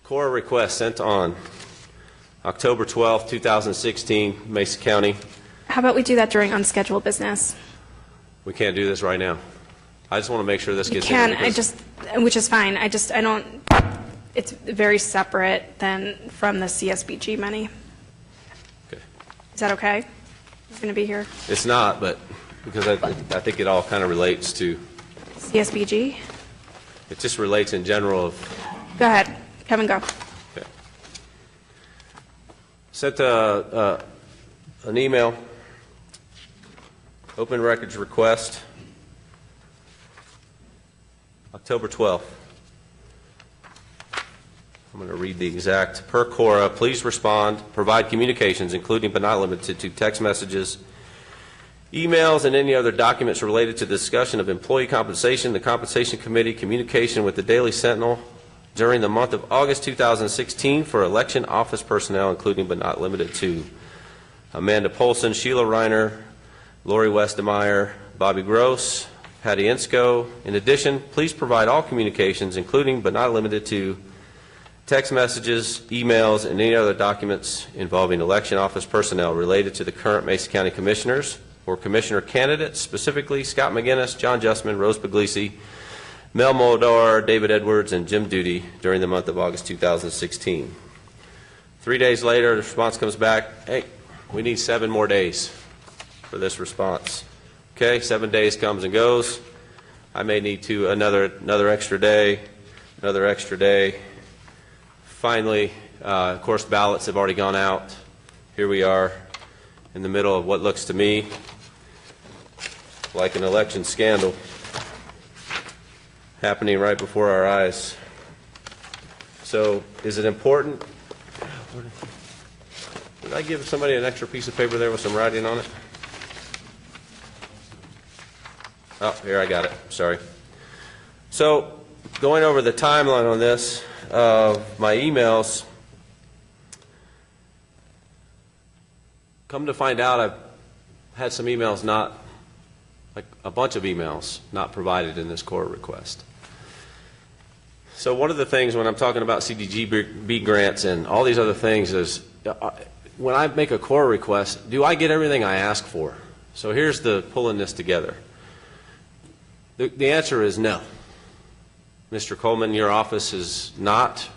Cora request sent on October 12, 2016, Mesa County. How about we do that during unscheduled business? We can't do this right now. I just want to make sure this gets Can in. I just, which is fine. I don't. It's very separate than from the CSBG money. Okay. Is that okay? He's going to be here. It's not, but because I think it all kind of relates to. CSBG. It just relates in general of. Go ahead, Kevin. Go. Okay. Sent an email. Open records request. October 12th. I'm going to read the exact. Per Cora, please respond, provide communications, including but not limited to text messages, emails, and any other documents related to the discussion of employee compensation, the Compensation Committee, communication with the Daily Sentinel during the month of August 2016 for election office personnel, including but not limited to Amanda Polson, Sheila Reiner, Lori Westemeyer, Bobby Gross, Patty Insko. In addition, please provide all communications, including but not limited to text messages, emails, and any other documents involving election office personnel related to the current Mesa County Commissioners or Commissioner candidates, specifically Scott McGinnis, John Justman, Rose Puglisi, Mel Moldar, David Edwards, and Jim Duty during the month of August 2016. 3 days later, the response comes back, hey, we need 7 more days for this response. Okay, 7 days comes and goes. I may need to another extra day, another extra day. Finally, of course, ballots have already gone out. Here we are in the middle of what looks to me like an election scandal happening right before our eyes. So, is it important? Did I give somebody an extra piece of paper there with some writing on it? Oh, here, I got it. Sorry. So, going over the timeline on this, my emails, come to find out I've had some emails not, like a bunch of emails not provided in this Cora request. So one of the things when I'm talking about CDGB grants and all these other things is when I make a Cora request, do I get everything I ask for? So here's the pulling this together. The answer is no. Mr. Coleman, your office has not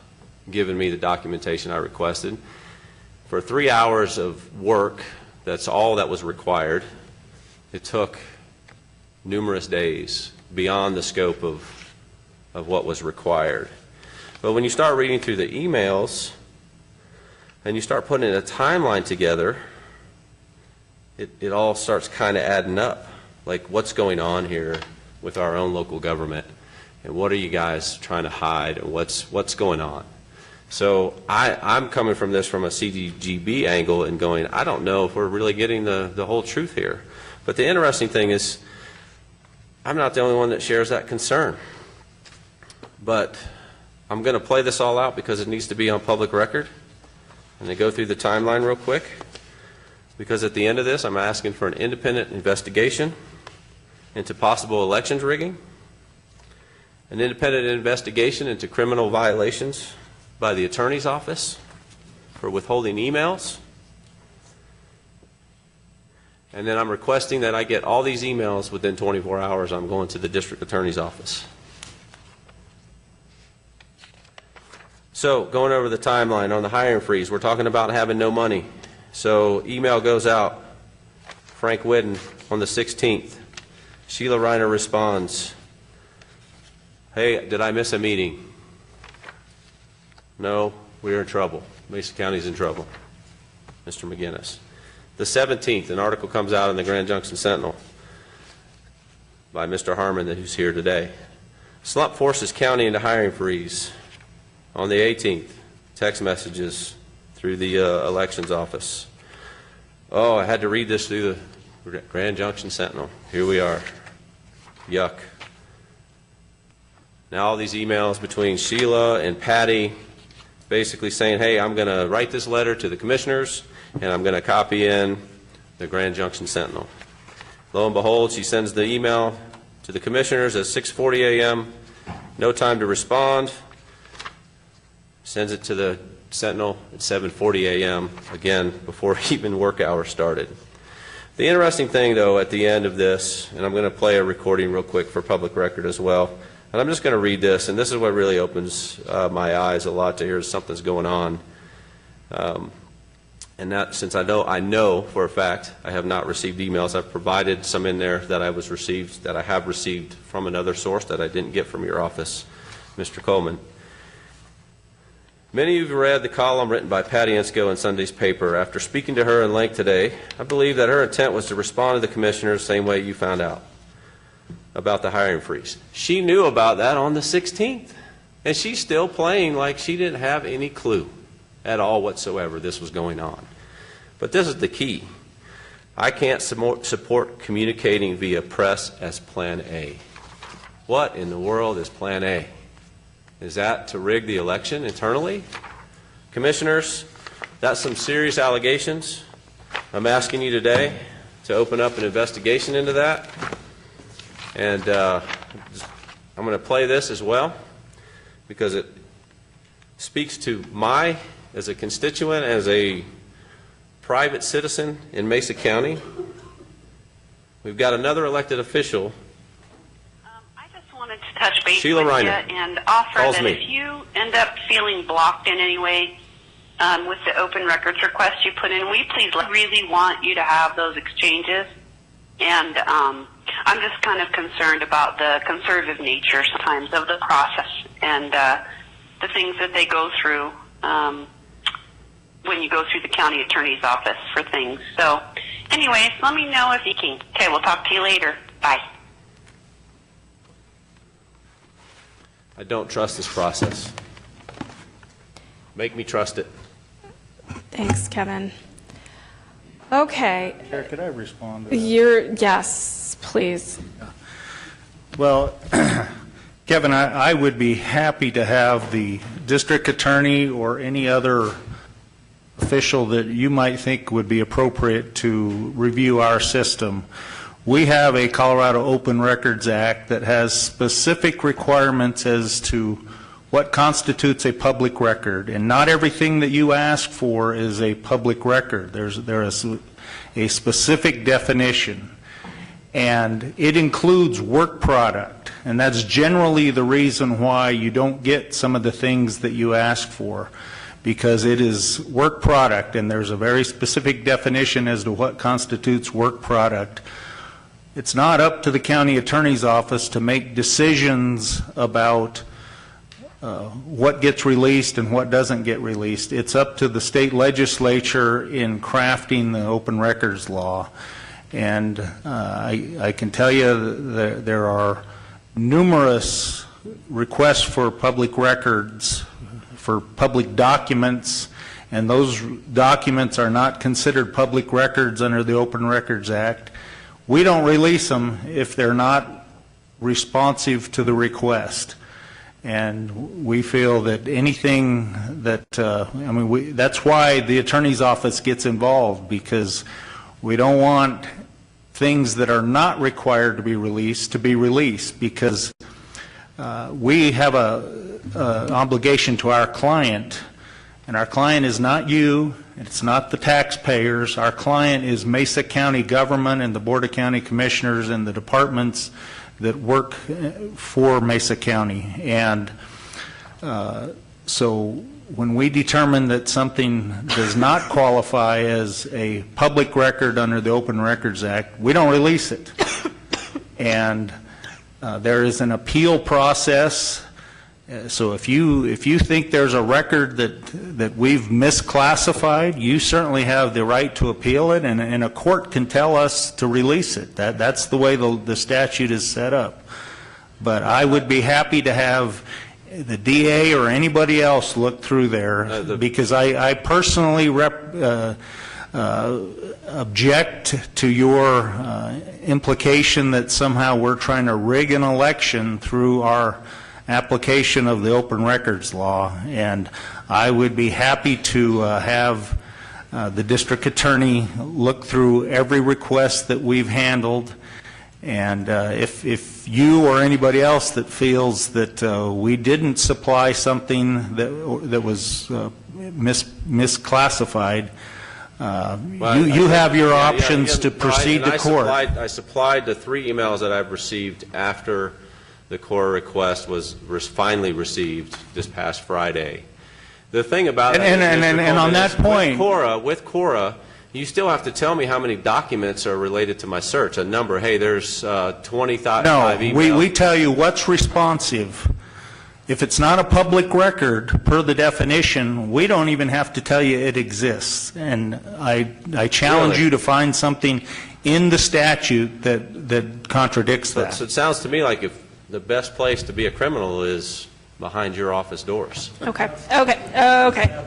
given me the documentation I requested. For 3 hours of work, that's all that was required. It took numerous days beyond the scope of what was required. But when you start reading through the emails and you start putting a timeline together, it all starts kind of adding up. Like, what's going on here with our own local government? And what are you guys trying to hide, and what's going on? So I'm coming from this from a CDGB angle and going, I don't know if we're really getting the whole truth here. But the interesting thing is, I'm not the only one that shares that concern. But I'm going to play this all out because it needs to be on public record. And then go through the timeline real quick. Because at the end of this, I'm asking for an independent investigation into possible elections rigging, an independent investigation into criminal violations by the Attorney's Office for withholding emails, and then I'm requesting that I get all these emails within 24 hours. I'm going to the District Attorney's Office. So, going over the timeline on the hiring freeze, we're talking about having no money. So, email goes out, Frank Whidden, on the 16th. Sheila Reiner responds, hey, did I miss a meeting? No, we're in trouble. Mesa County's in trouble. Mr. McGinnis. The 17th, an article comes out in the Grand Junction Sentinel by Mr. Harmon, who's here today. Slump forces county into hiring freeze. On the 18th, text messages through the elections office. Oh, I had to read this through the Grand Junction Sentinel. Here we are. Yuck. Now all these emails between Sheila and Patty basically saying, hey, I'm going to write this letter to the commissioners and I'm going to copy in the Grand Junction Sentinel. Lo and behold, she sends the email to the commissioners at 6:40 a.m. No time to respond. sends it to the Sentinel at 7:40 a.m., again, before even work hours started. The interesting thing, though, at the end of this, and I'm going to play a recording real quick for public record as well, and I'm just going to read this, and this is what really opens my eyes a lot to hear something's going on. And that, since I know for a fact I have not received emails, I've provided some in there that I have received from another source that I didn't get from your office, Mr. Coleman. Many of you read the column written by Patty Insko in Sunday's paper. After speaking to her in length today, I believe that her intent was to respond to the commissioners the same way you found out about the hiring freeze. She knew about that on the 16th, and she's still playing like she didn't have any clue at all whatsoever this was going on. But this is the key. I can't support communicating via press as Plan A. What in the world is Plan A? Is that to rig the election internally? Commissioners, that's some serious allegations. I'm asking you today to open up an investigation into that. And I'm going to play this as well because it speaks to as a constituent, as a private citizen in Mesa County. We've got another elected official, Wanted to touch base Sheila with Reiner, you and offer calls that me. if you end up feeling blocked in any way with the open records request you put in, we please really want you to have those exchanges. And I'm just kind of concerned about the conservative nature sometimes of the process and the things that they go through when you go through the county attorney's office for things. So anyways, let me know if you can. Okay, we'll talk to you later. Bye. I don't trust this process. Make me trust it. Thanks, Kevin. Okay. Chair, could I respond to that? Yes, please. Well, Kevin, I would be happy to have the district attorney or any other official that you might think would be appropriate to review our system. We have a Colorado Open Records Act that has specific requirements as to what constitutes a public record, and not everything that you ask for is a public record. There is a specific definition, and it includes work product, and that's generally the reason why you don't get some of the things that you ask for, because it is work product, and there's a very specific definition as to what constitutes work product. It's not up to the county attorney's office to make decisions about what gets released and what doesn't get released. It's up to the state legislature in crafting the open records law. And I can tell you that there are numerous requests for public records, for public documents, and those documents are not considered public records under the Open Records Act. We don't release them if they're not responsive to the request. And we feel that anything that, that's why the attorney's office gets involved, because we don't want things that are not required to be released, because we have an obligation to our client, and our client is not you, it's not the taxpayers. Our client is Mesa County government and the Board of County Commissioners and the departments that work for Mesa County. And so when we determine that something does not qualify as a public record under the Open Records Act, we don't release it. And there is an appeal process. So if you think there's a record that we've misclassified, you certainly have the right to appeal it, and a court can tell us to release it. That's the way the statute is set up. But I would be happy to have the DA or anybody else look through there, because I personally object to your implication that somehow we're trying to rig an election through our application of the open records law. And I would be happy to have the district attorney look through every request that we've handled And if you or anybody else that feels that we didn't supply something that was misclassified, you have your options to proceed to court. I supplied the 3 emails that I've received after the Cora request was finally received this past Friday. The thing about it, and on that point, with Cora, you still have to tell me how many documents are related to my search. A number. Hey, there's 25 emails. No, we tell you what's responsive. If it's not a public record, per the definition, we don't even have to tell you it exists. And I challenge Really? you to find something in the statute that contradicts that. So it sounds to me like if the best place to be a criminal is behind your office doors. Okay, okay, okay.